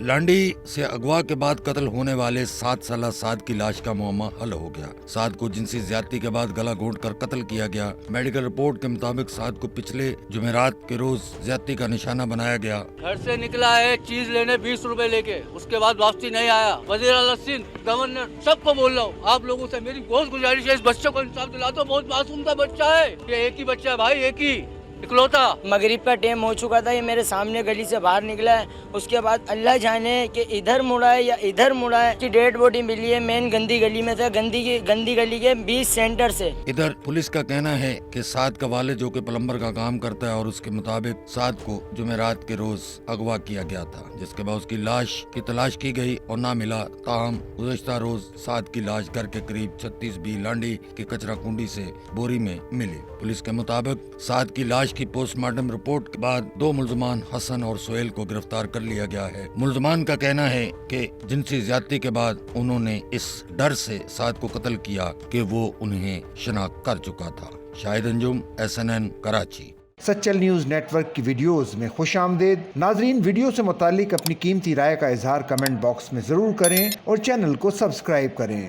لانڈی سے اغوا کے بعد قتل ہونے والے 7 سالہ سعد کی لاش کا معمہ حل ہو گیا۔ سعد کو جنسی زیادتی کے بعد گلا گھونٹ کر قتل کیا گیا۔ میڈیکل رپورٹ کے مطابق سعد کو پچھلے جمعرات کے روز زیادتی کا نشانہ بنایا گیا۔ گھر سے نکلا ہے چیز لینے 20 روپے لے کے، اس کے بعد واپسی نہیں آیا۔ وزیر اعلیٰ سندھ، گورنر، سب کو بول رہا ہوں، آپ لوگوں سے میری بہت گزارش ہے، اس بچے کو انصاف دلا دو۔ بہت معصوم تھا بچہ ہے، یہ ایک ہی بچہ ہے بھائی، ایک ہی اکلوتا۔ مغرب کا ٹائم ہو چکا تھا، یہ میرے سامنے گلی سے باہر نکلا ہے، اس کے بعد اللہ جانے کہ ادھر مڑا ہے یا ادھر مڑا ہے۔ کی ڈیڈ باڈی ملی ہے مین گندی گلی میں سے، گندی گلی کے 20 سینٹر سے۔ ادھر پولیس کا کہنا ہے کہ سعد کا والد جو کہ پلمبر کا کام کرتا ہے اور اس کے مطابق سعد کو جمعرات کے روز اغوا کیا گیا تھا، جس کے بعد اس کی لاش کی تلاش کی گئی اور نہ ملا۔ تاہم گزشتہ روز سعد کی لاش گھر کے قریب 36 بی لانڈی کی کچرا کنڈی سے بوری میں ملی۔ پولیس کے مطابق سعد کی لاش کی پوسٹ مارٹم رپورٹ کے بعد 2 ملزمان حسن اور سہیل کو گرفتار کر لیا گیا ہے۔ ملزمان کا کہنا ہے کہ جنسی زیادتی کے بعد انہوں نے اس ڈر سے سعد کو قتل کیا کہ وہ انہیں شناخت کر چکا تھا۔ Shahid Anjum, SNN Karachi. Sachal news network کی ویڈیوز میں خوش آمدید۔ ناظرین، ویڈیو سے متعلق اپنی قیمتی رائے کا اظہار کمنٹ باکس میں ضرور کریں اور چینل کو سبسکرائب کریں۔